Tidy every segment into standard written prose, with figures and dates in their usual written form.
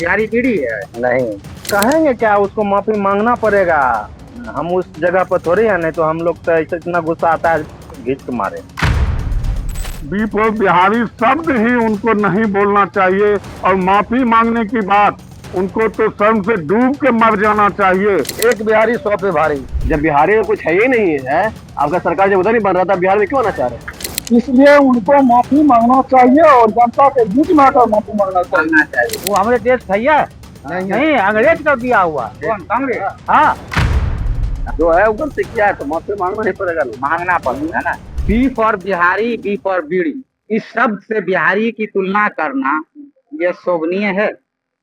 बिहारी पीढ़ी है। नहीं कहेंगे क्या, उसको माफी मांगना पड़ेगा। हम उस जगह पर थोड़ी है, नहीं तो हम लोग तो ऐसे इतना गुस्सा आता है घींच के मारे। बी फॉर बिहारी शब्द ही उनको नहीं बोलना चाहिए और माफी मांगने की बात उनको तो शर्म से डूब के मर जाना चाहिए। एक बिहारी 100 पे भारी। जब बिहारी में कुछ है ही नहीं है, आपका सरकार जब उधर नहीं बन रहा था, बिहार में क्यों आना चाह रहे हैं? इसलिए उनको माफी मांगना चाहिए और जनता के बीच में आकर माफी मांगना चाहिए। वो हमारे देश भैया नहीं अंग्रेज का दिया हुआ। कौन? कांग्रेस? हाँ जो है वो गलती किया है तो माफी मांगना नहीं पड़ेगा। मांगना पड़ेगा ना। B for Bihari, B for bidi, इस शब्द से बिहारी की तुलना करना ये शोभनीय है?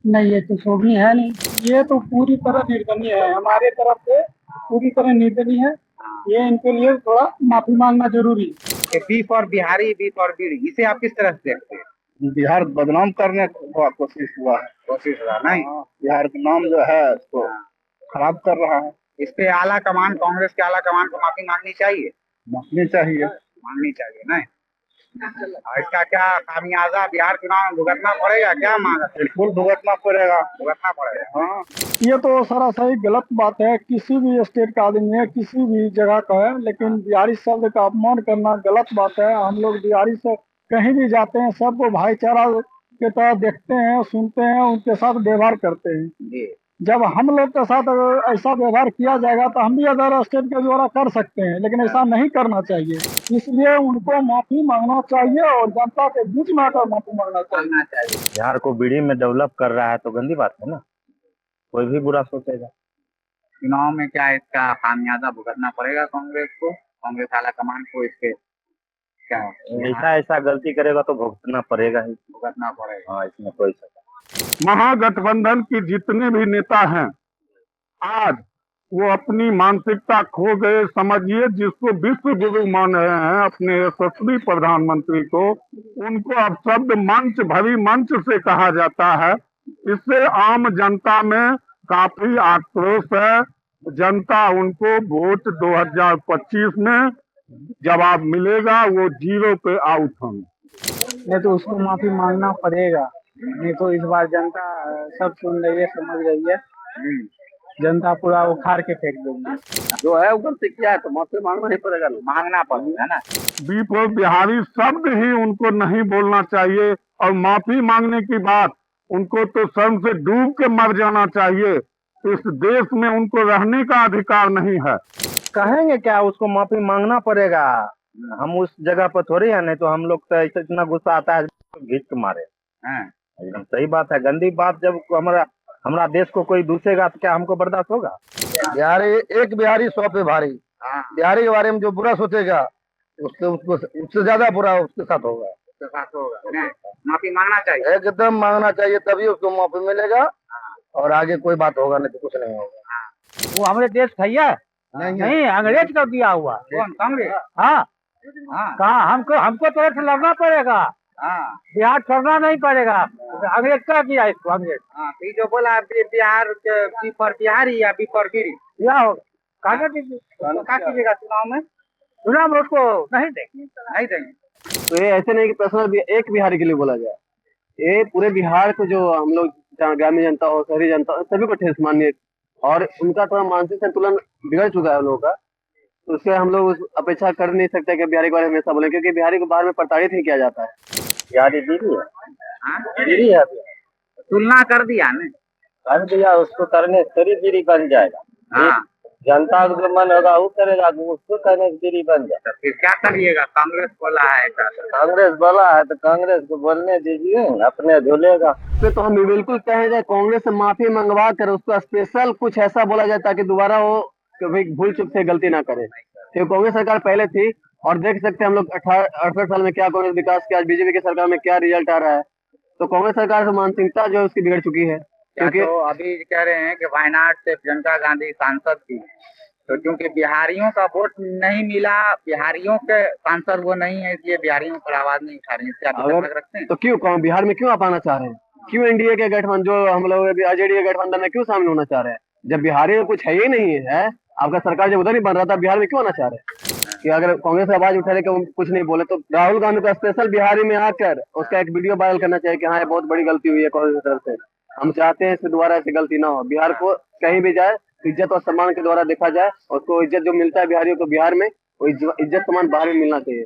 नहीं, ये तो शोभनीय है नहीं, ये तो पूरी तरह निर्दयनीय है। हमारे तरफ से पूरी तरह निर्दयनीय है। ये इनके लिए थोड़ा माफी मांगना जरूरी है। B for Bihari, B for bidi, इसे आप किस तरह से देखते हैं? बिहार बदनाम करने का कोशिश हुआ है। कोशिश रहा नहीं। बिहार का नाम जो है उसको खराब कर रहा है। इस पे आला कमान, कांग्रेस के आला कमान को माफी मांगनी चाहिए। मांगनी चाहिए। मांगनी चाहिए नहीं। और इसका क्या खामियाजा बिहार चुनाव में भुगतना पड़ेगा? क्या मांगा? बिल्कुल भुगतना पड़ेगा। भुगतना पड़ेगा। हाँ, ये तो सरासर गलत बात है। किसी भी स्टेट का आदमी है, किसी भी जगह का है, लेकिन बिहारी शब्द का अपमान करना गलत बात है। हम लोग बिहारी से कहीं भी जाते हैं, सबको भाईचारा के तरह देखते हैं, सुनते हैं, उनके साथ व्यवहार करते हैं। जी। जब हम लोग के साथ अगर ऐसा व्यवहार किया जाएगा तो हम भी अदर स्टेट के द्वारा कर सकते हैं, लेकिन ऐसा नहीं करना चाहिए। इसलिए उनको माफी मांगना चाहिए और जनता के बीच में आकर माफी मांगना चाहिए। बिहार को बीड़ी में डेवलप कर रहा है तो गंदी बात है ना, कोई भी बुरा सोचेगा। चुनाव में क्या इसका खामियाजा भुगतना पड़ेगा कांग्रेस को, कांग्रेस आला कमान को? इसके क्या ऐसा ऐसा गलती करेगा तो भुगतना पड़ेगा ही। भुगतना पड़ेगा। हाँ, इसमें कोई शक महागठबंधन की जितने भी नेता हैं, आज वो अपनी मानसिकता खो गए। समझिए, जिसको विश्व गुरु मान रहे हैं अपने यशस्वी प्रधानमंत्री को, उनको अब शब्द मंच भरी मंच से कहा जाता है। इससे आम जनता में काफी आक्रोश है। जनता उनको वोट 2025 में जवाब मिलेगा, वो 0 पे आउट होंगे। नहीं तो उसको माफी मांगना पड़ेगा। नहीं तो इस बार जनता सब सुन रही है, समझ रही है। जनता पूरा उखाड़ के फेंक देंगे। जो है वो गलती किया है तो माफी मांगना नहीं पड़ेगा। मांगना पड़ेगा ना। बी फॉर बिहारी शब्द ही उनको नहीं बोलना चाहिए और माफी मांगने की बात उनको तो शर्म से डूब के मर जाना चाहिए। इस देश में उनको रहने का अधिकार नहीं है। कहेंगे क्या, उसको माफी मांगना पड़ेगा। हम उस जगह पर थोड़ी है, नहीं तो हम लोग तो ऐसे इतना गुस्सा आता है घींच के मारे। एकदम सही बात है। गंदी बात जब हमारा देश को कोई दूसरेगा तो क्या हमको बर्दाश्त होगा? बिहारी एक बिहारी 100 पे भारी। बिहारी के बारे में जो बुरा सोचेगा उससे ज्यादा बुरा उसके साथ होगा। माफी मांगना चाहिए। एकदम मांगना चाहिए, तभी उसको माफी मिलेगा और आगे कोई बात होगा, नहीं तो कुछ नहीं होगा। वो हमारे देश भैया नहीं अंग्रेज का दिया हुआ। कौन? कांग्रेस? हाँ कहा हमको तो ऐसे लड़ना पड़ेगा। बिहार छोड़ना नहीं पड़ेगा। अंग्रेज का दिया इसको अंग्रेज। ये जो बोला बिहार बी फॉर बिहारी या बी फॉर बीड़ी, या कहना दीजिए, क्या कीजिएगा चुनाव में? चुनाव में उसको नहीं देंगे। नहीं देंगे। तो ये ऐसे नहीं कि पर्सनल एक बिहारी के लिए बोला जाए। ये पूरे बिहार को, जो हम लोग ग्रामीण जनता हो, शहरी जनता हो, सभी को ठेस मानिए। और उनका थोड़ा मानसिक संतुलन बिगड़ चुका है हम लोगों का। तो उससे हम लोग अपेक्षा कर नहीं सकते कि बिहारी के बारे में हमेशा बोले, क्योंकि बिहारी को बाहर में प्रताड़ित ही किया जाता है। बिहारी बीड़ी है, बीड़ी है। तुलना कर दिया ने। कर दिया, उसको करने तेरी बीड़ी बन जाएगा। जनता को जो मन होगा वो करेगा, उसको करने से बीड़ी बन जाएगा। फिर क्या करिएगा? कांग्रेस बोला है कांग्रेस बोला है तो कांग्रेस को बोलने दीजिए, अपने झूलेगा। तो हम बिल्कुल कहे जाए कांग्रेस से माफी मंगवा कर उसको स्पेशल कुछ ऐसा बोला जाए ताकि दोबारा वो कभी भूल चुक से गलती ना करे। तो कांग्रेस सरकार पहले थी और देख सकते हैं हम लोग 68 साल में क्या कांग्रेस विकास किया, आज बीजेपी की सरकार में क्या रिजल्ट आ रहा है। तो कांग्रेस सरकार से मानसिकता जो है उसकी बिगड़ चुकी है। क्योंकि तो अभी कह रहे हैं कि वायनाड से प्रियंका गांधी सांसद थी, तो क्योंकि बिहारियों का वोट नहीं मिला, बिहारियों के सांसद वो नहीं है, इसलिए बिहारियों पर आवाज नहीं उठा रहे हैं। क्या अगर रखते हैं तो क्यों बिहार में क्यों आप आना चाह रहे हैं? क्यों एनडीए के गठबंधन, जो हम लोग आरजेडी के गठबंधन में क्यों शामिल होना चाह रहे हैं? जब बिहारी में कुछ है ही नहीं है, आपका सरकार जब उधर नहीं बन रहा था, बिहार में क्यों आना चाह रहे हैं? कि अगर कांग्रेस आवाज उठा रहे कि कुछ नहीं बोले, तो राहुल गांधी को स्पेशल बिहारी में आकर उसका एक वीडियो वायरल करना चाहिए कि हाँ ये बहुत बड़ी गलती हुई है कांग्रेस की तरफ से। हम चाहते हैं इससे दोबारा ऐसी गलती ना हो। बिहार को कहीं भी जाए इज्जत और सम्मान के द्वारा देखा जाए, और उसको इज्जत जो मिलता है बिहारियों को बिहार में, वो इज्जत सम्मान बाहर भी मिलना चाहिए।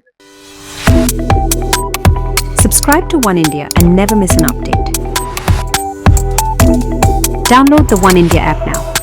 Subscribe to One India and never miss an update. Download the One India app now.